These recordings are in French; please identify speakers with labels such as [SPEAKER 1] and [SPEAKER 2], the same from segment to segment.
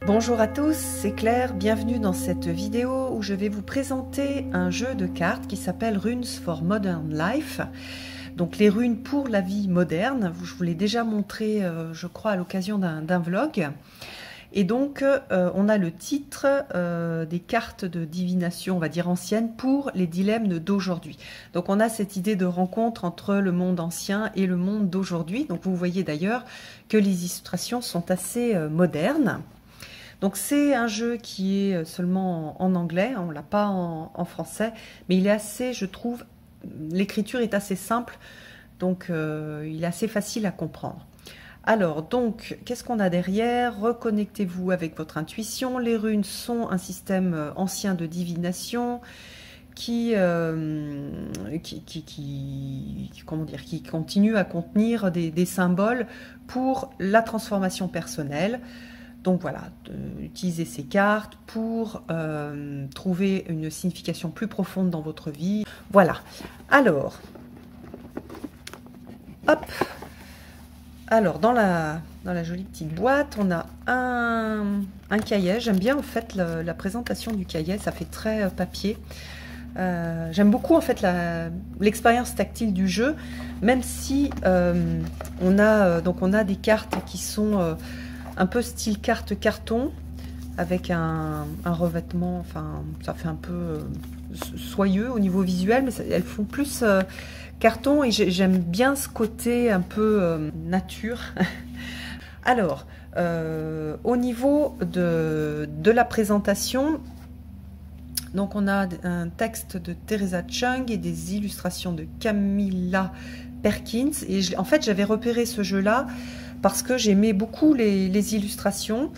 [SPEAKER 1] Bonjour à tous, c'est Claire, bienvenue dans cette vidéo où je vais vous présenter un jeu de cartes qui s'appelle Runes for Modern Life. Donc les runes pour la vie moderne, je vous l'ai déjà montré je crois à l'occasion d'un vlog. Et donc on a le titre des cartes de divination, on va dire anciennes, pour les dilemmes d'aujourd'hui. Donc on a cette idée de rencontre entre le monde ancien et le monde d'aujourd'hui. Donc vous voyez d'ailleurs que les illustrations sont assez modernes. Donc c'est un jeu qui est seulement en anglais, on ne l'a pas en français, mais il est assez, je trouve, l'écriture est assez simple, donc il est assez facile à comprendre. Alors donc, qu'est-ce qu'on a derrière? Reconnectez-vous avec votre intuition. Les runes sont un système ancien de divination qui continue à contenir des symboles pour la transformation personnelle. Donc voilà, utilisez ces cartes pour trouver une signification plus profonde dans votre vie. Voilà. Alors, hop. Alors, dans la jolie petite boîte, on a un cahier. J'aime bien en fait la présentation du cahier, ça fait très papier. J'aime beaucoup en fait l'expérience tactile du jeu, même si on a des cartes qui sont un peu style carte carton, avec un revêtement, enfin ça fait un peu soyeux au niveau visuel, mais elles font plus carton et j'aime bien ce côté un peu nature. Alors, au niveau de la présentation, donc on a un texte de Teresa Chung et des illustrations de Camilla Perkins. Et en fait, j'avais repéré ce jeu-là parce que j'aimais beaucoup les illustrations.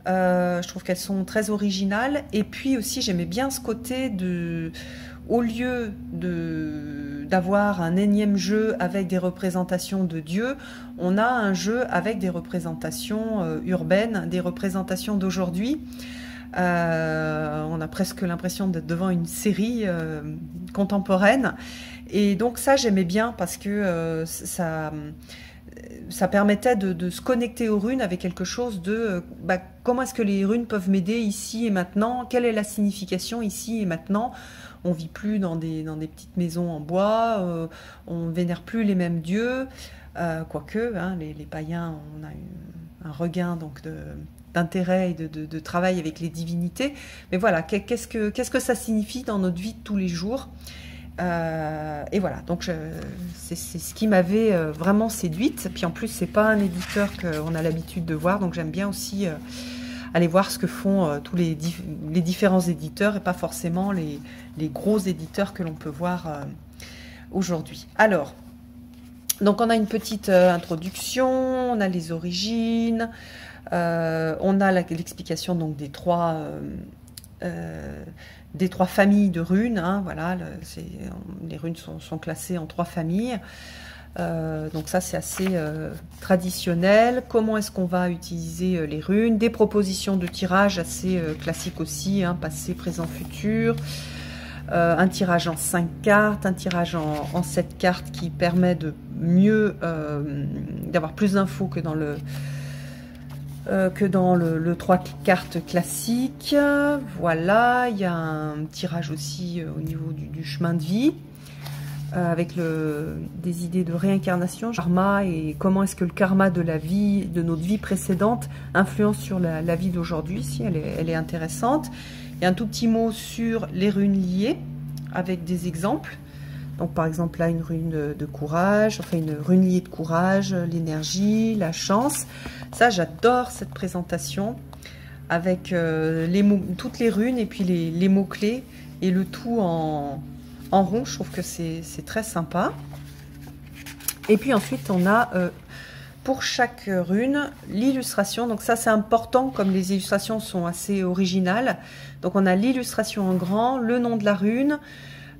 [SPEAKER 1] Je trouve qu'elles sont très originales. Et puis aussi, j'aimais bien ce côté au lieu d'avoir un énième jeu avec des représentations de Dieu, on a un jeu avec des représentations urbaines, des représentations d'aujourd'hui. On a presque l'impression d'être devant une série contemporaine. Et donc ça, j'aimais bien parce que ça permettait de se connecter aux runes avec quelque chose de comment est-ce que les runes peuvent m'aider ici et maintenant, quelle est la signification ici et maintenant. On vit plus dans des petites maisons en bois, on vénère plus les mêmes dieux, quoique hein, les païens, on a un regain donc d'intérêt et de travail avec les divinités, mais voilà, qu'est-ce que ça signifie dans notre vie de tous les jours. Et voilà, donc c'est ce qui m'avait vraiment séduite. Puis en plus, c'est pas un éditeur qu'on a l'habitude de voir, donc j'aime bien aussi aller voir ce que font tous les différents éditeurs et pas forcément les gros éditeurs que l'on peut voir aujourd'hui. Alors, donc on a une petite introduction, on a les origines, on a l'explication donc des trois familles de runes, hein, voilà, les runes sont classées en 3 familles, donc ça c'est assez traditionnel. Comment est-ce qu'on va utiliser les runes? Des propositions de tirage assez classiques aussi, hein, passé, présent, futur, un tirage en 5 cartes, un tirage en 7 cartes qui permet de mieux d'avoir plus d'infos que dans le 3 cartes classique. Voilà, il y a un tirage aussi au niveau du chemin de vie, avec des idées de réincarnation, karma, et comment est-ce que le karma de notre vie précédente influence sur la vie d'aujourd'hui. Si elle est intéressante. Il y a un tout petit mot sur les runes liées, avec des exemples. Donc par exemple là, une rune de courage, enfin une rune liée de courage, l'énergie, la chance. Ça, j'adore cette présentation avec toutes les runes et puis les mots-clés et le tout en rond. Je trouve que c'est très sympa. Et puis ensuite, on a pour chaque rune l'illustration. Donc ça, c'est important comme les illustrations sont assez originales. Donc on a l'illustration en grand, le nom de la rune,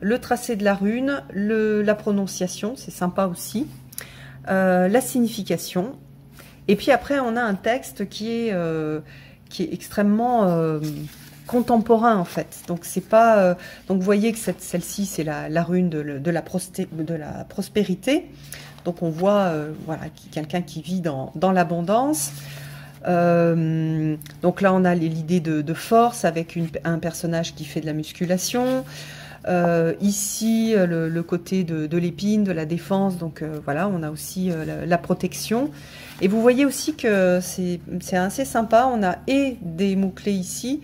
[SPEAKER 1] le tracé de la rune, la prononciation, c'est sympa aussi, la signification. Et puis après, on a un texte qui est extrêmement contemporain en fait. Donc c'est pas donc vous voyez que celle-ci c'est la rune de la prospérité. Donc on voit voilà quelqu'un qui vit dans l'abondance. Donc là, on a l'idée de force avec un personnage qui fait de la musculation. Ici, le côté de l'épine, de la défense. Donc voilà, on a aussi la protection. Et vous voyez aussi que c'est assez sympa. On a et des mots-clés ici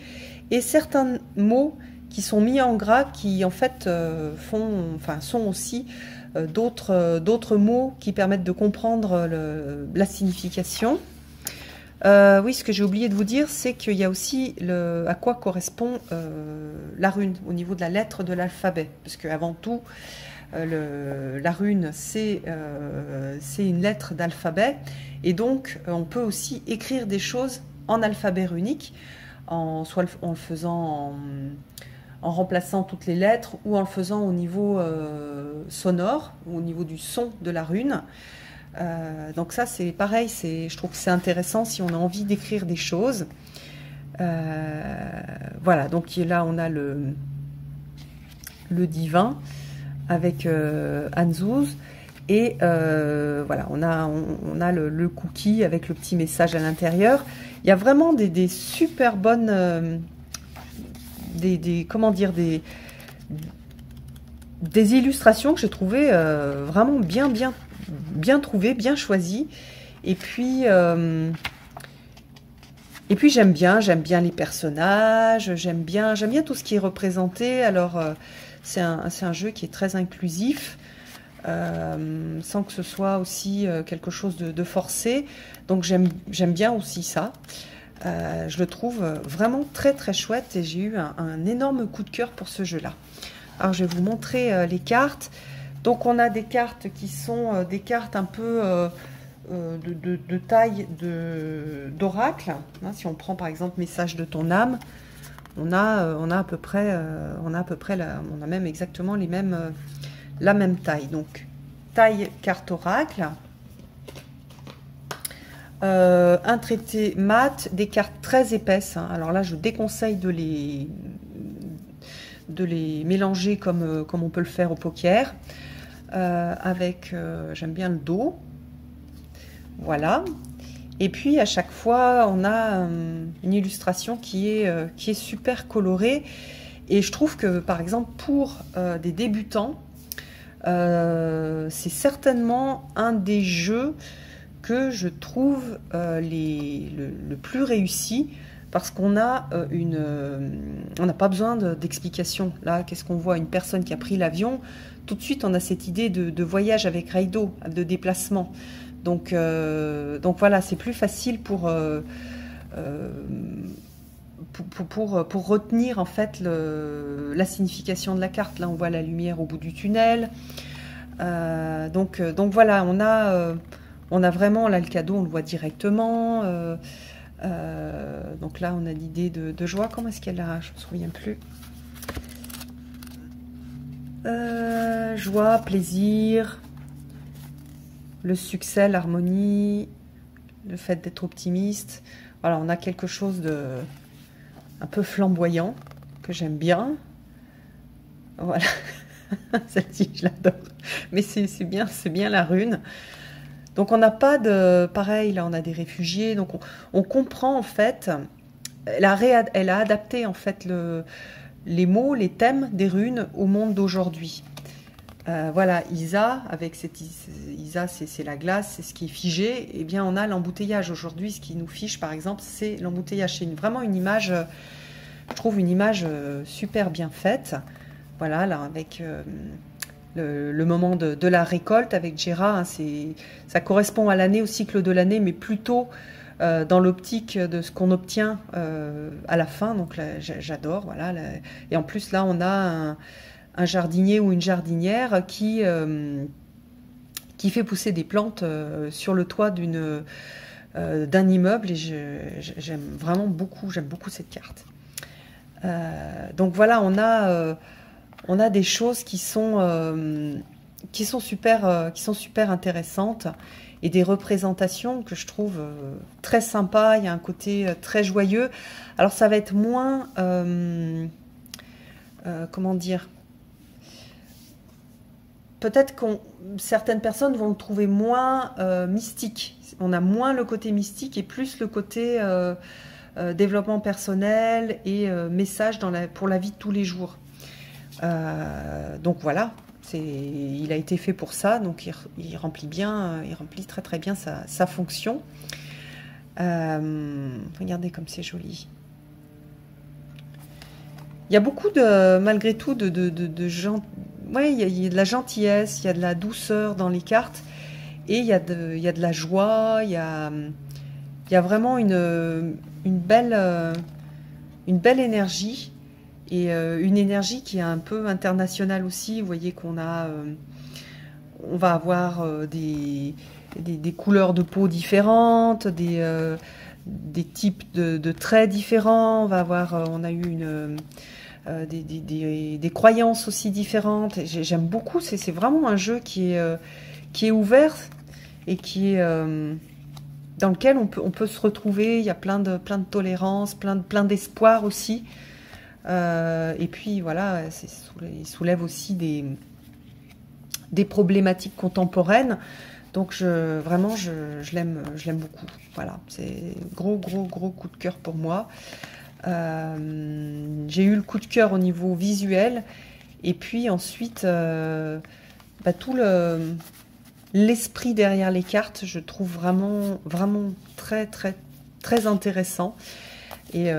[SPEAKER 1] et certains mots qui sont mis en gras qui en fait sont aussi d'autres mots qui permettent de comprendre la signification. Oui, ce que j'ai oublié de vous dire, c'est qu'il y a aussi à quoi correspond la rune au niveau de la lettre de l'alphabet. Parce qu'avant tout, la rune, c'est une lettre d'alphabet. Et donc, on peut aussi écrire des choses en alphabet runique, soit en le faisant en remplaçant toutes les lettres ou en le faisant au niveau sonore, au niveau du son de la rune. Donc ça c'est pareil, je trouve que c'est intéressant si on a envie d'écrire des choses. Voilà, donc là on a le divin avec Anzouz et voilà, on a le cookie avec le petit message à l'intérieur. Il y a vraiment des super bonnes comment dire, des illustrations que j'ai trouvées vraiment bien trouvées, bien choisies. Et puis j'aime bien les personnages, j'aime bien tout ce qui est représenté. Alors c'est un jeu qui est très inclusif, sans que ce soit aussi quelque chose de forcé. Donc j'aime bien aussi ça. Je le trouve vraiment très très chouette et j'ai eu un énorme coup de cœur pour ce jeu-là. Alors je vais vous montrer les cartes. Donc on a des cartes qui sont des cartes un peu de taille d'oracle. Si on prend par exemple Message de ton âme, on a à peu près on a même exactement la même taille. Donc taille carte oracle. Un traité mat, des cartes très épaisses. Alors là, je vous déconseille de les mélanger comme on peut le faire au poker. Avec, j'aime bien le dos. Voilà. Et puis à chaque fois, on a une illustration qui est super colorée. Et je trouve que par exemple pour des débutants, c'est certainement un des jeux que je trouve le plus réussi, parce qu'on a on n'a pas besoin d'explication. Là, qu'est-ce qu'on voit? Une personne qui a pris l'avion, tout de suite on a cette idée de voyage avec Raido, de déplacement. Donc voilà, c'est plus facile pour retenir en fait la signification de la carte. Là on voit la lumière au bout du tunnel. Donc voilà, on a vraiment là le cadeau, on le voit directement. Donc là on a l'idée de joie. Comment est-ce qu'elle a? Je me souviens plus. Joie, plaisir, le succès, l'harmonie, le fait d'être optimiste. Voilà, on a quelque chose de un peu flamboyant que j'aime bien. Voilà, celle-ci je l'adore. Mais c'est bien la rune. Donc on n'a pas de... Pareil, là on a des réfugiés. Donc on comprend en fait... Elle a adapté en fait les mots, les thèmes des runes au monde d'aujourd'hui. Voilà, Isa, avec cette Isa, c'est la glace, c'est ce qui est figé. Eh bien, on a l'embouteillage aujourd'hui. Ce qui nous fiche, par exemple, c'est l'embouteillage. C'est vraiment une image, je trouve une image super bien faite. Voilà, là, avec le moment de la récolte avec Gera, hein, ça correspond à l'année, au cycle de l'année, mais plutôt dans l'optique de ce qu'on obtient à la fin. Donc là, j'adore. Voilà, et en plus, là, on a un jardinier ou une jardinière qui fait pousser des plantes sur le toit d'un immeuble, et j'aime vraiment beaucoup, cette carte. Donc voilà, on a des choses qui sont super intéressantes, et des représentations que je trouve très sympas. Il y a un côté très joyeux. Alors ça va être moins comment dire, peut-être certaines personnes vont le trouver moins mystique. On a moins le côté mystique et plus le côté développement personnel et message pour la vie de tous les jours. Donc voilà, il a été fait pour ça, donc il remplit très très bien sa fonction. Regardez comme c'est joli. Il y a beaucoup malgré tout, de gens. Ouais, il y a de la gentillesse, il y a de la douceur dans les cartes, et il y a de la joie, il y a vraiment une belle énergie, et une énergie qui est un peu internationale aussi. Vous voyez qu'on on va avoir des couleurs de peau différentes, des types de traits différents. On a eu des croyances aussi différentes. J'aime beaucoup. C'est vraiment un jeu qui est ouvert et dans lequel on peut se retrouver. Il y a plein de tolérance, plein d'espoir aussi. Et puis voilà, il soulève aussi des problématiques contemporaines. Donc vraiment, je l'aime beaucoup. Voilà, c'est gros coup de cœur pour moi. J'ai eu le coup de cœur au niveau visuel, et puis ensuite tout l'esprit derrière les cartes, je trouve vraiment très très très intéressant, et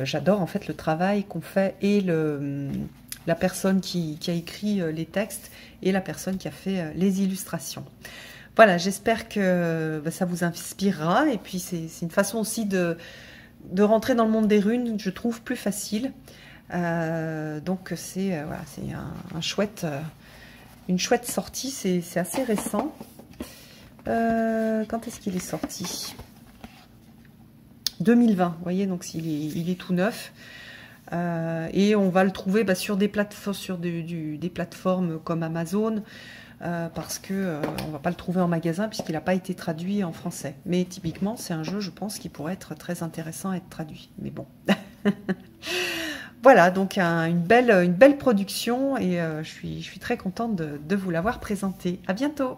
[SPEAKER 1] j'adore en fait le travail qu'on fait, et la personne qui a écrit les textes et la personne qui a fait les illustrations. Voilà, j'espère que ça vous inspirera, et puis c'est une façon aussi de rentrer dans le monde des runes, je trouve plus facile. Donc c'est voilà, c'est une chouette sortie, c'est assez récent. Quand est-ce qu'il est sorti? 2020, vous voyez, donc il est tout neuf. Et on va le trouver sur des plateformes comme Amazon, parce que on va pas le trouver en magasin puisqu'il n'a pas été traduit en français. Mais typiquement, c'est un jeu, je pense, qui pourrait être très intéressant à être traduit. Mais bon. Voilà, donc une belle production, et je suis très contente de vous l'avoir présenté. À bientôt!